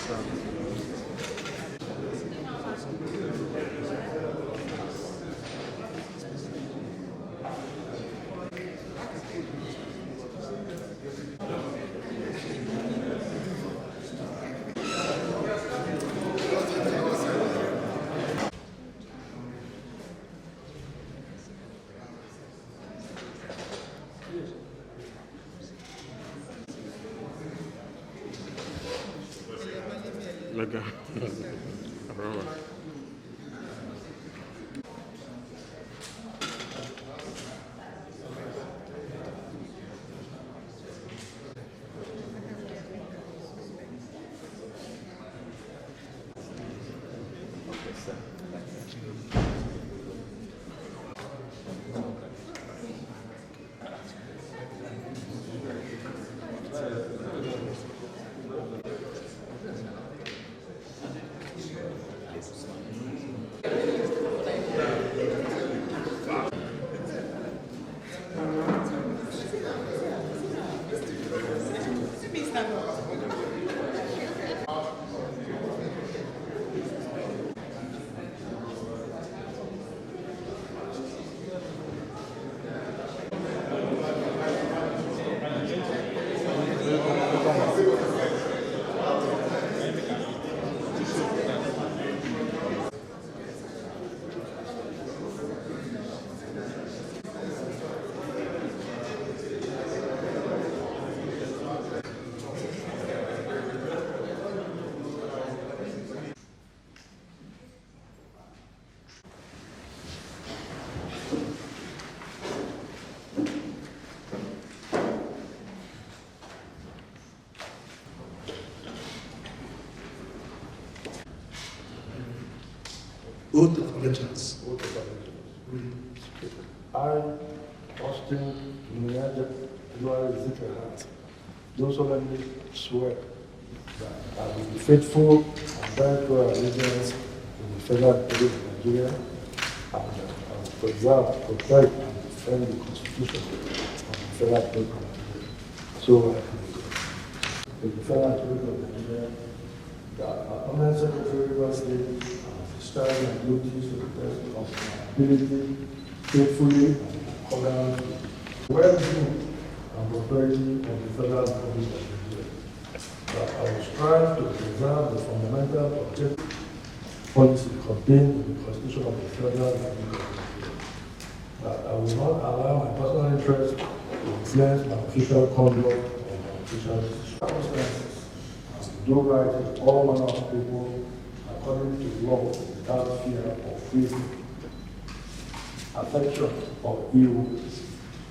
Okay. Oath of allegiance. I, Austin Uduaghan, do solemnly swear that I will be faithful and bear true allegiance to the Federal Republic of Nigeria, and that I will preserve, protect, and defend the Constitution of the Federal Republic of Nigeria. So I the Federal Republic of Nigeria, that our Permanent Secretary was discharge my duties to the best of my ability, faithfully and according to the well-being and prosperity of the Federal Republic of Nigeria. That I will strive to preserve the fundamental objective policy contained in the Constitution of the Federal Republic of Nigeria. That I will not allow my personal interest to influence my official conduct or my official circumstances, and to do right to all manner of people according to the law, without fear or fear, affection or evil,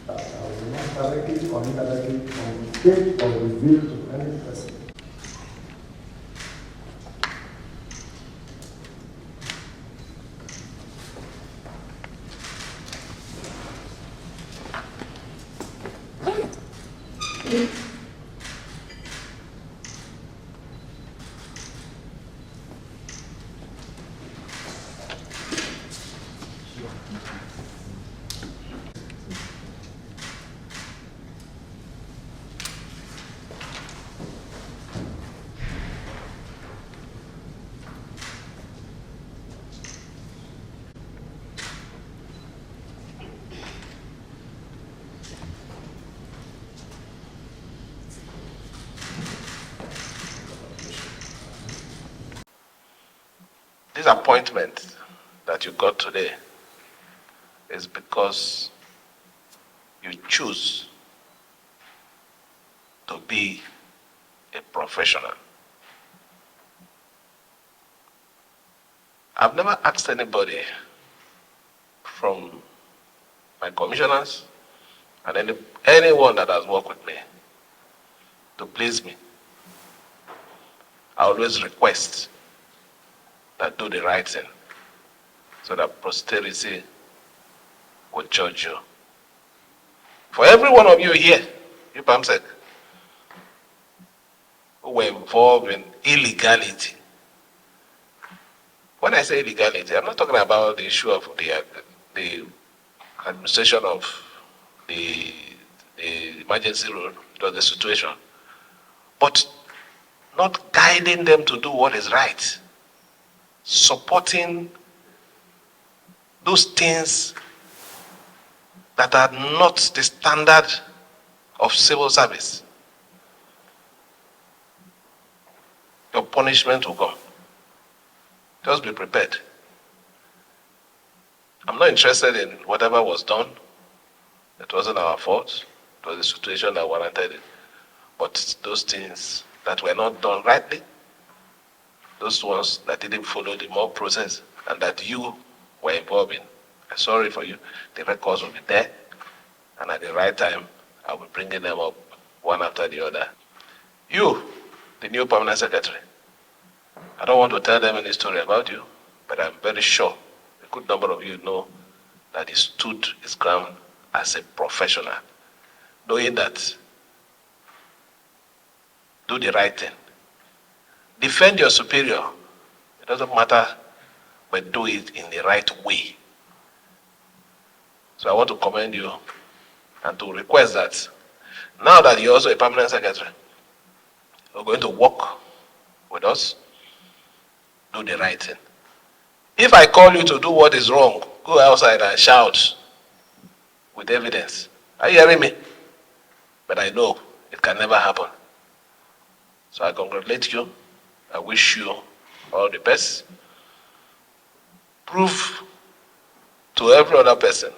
that I will not directly or indirectly communicate or reveal to any person. This appointment that you got today is because you choose to be a professional. I've never asked anybody from my commissioners and anyone that has worked with me to please me. I always request that do the right thing so that posterity will judge you. For every one of you here, you Pamsek, who were involved in illegality. When I say illegality, I'm not talking about the issue of the administration of the emergency rule, it was the situation, but not guiding guiding them to do what is right, supporting those things that are not the standard of civil service, your punishment will come. Just be prepared. I'm not interested in whatever was done. It wasn't our fault. It was the situation that warranted it. But those things that were not done rightly, those ones that didn't follow the mob process and that you were involved in, I'm sorry for you. The records will be there, and at the right time, I'll be bringing them up one after the other. You, the new permanent secretary, I don't want to tell them any story about you, but I'm very sure a good number of you know that he stood his ground as a professional, knowing that do the right thing. Defend your superior. It doesn't matter, but do it in the right way. So I want to commend you and to request that now that you're also a permanent secretary, you're going to work with us, do the right thing. If I call you to do what is wrong, go outside and shout with evidence. Are you hearing me? But I know it can never happen. So I congratulate you. I wish you all the best. Prove to every other person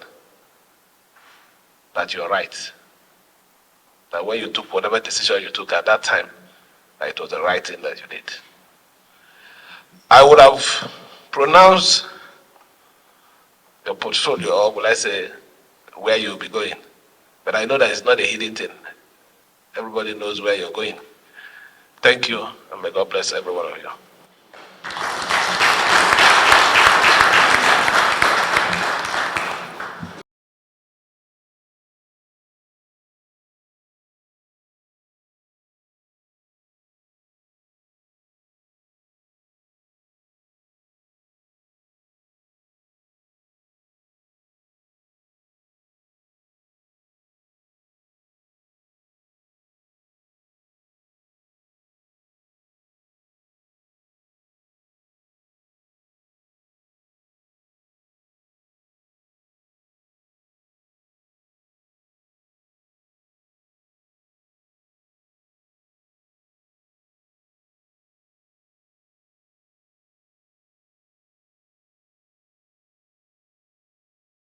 that you're right. That when you took whatever decision you took at that time, that it was the right thing that you did. I would have pronounced your portfolio, or will I say, where you'll be going. But I know that it's not a hidden thing. Everybody knows where you're going. Thank you, and may God bless every one of you.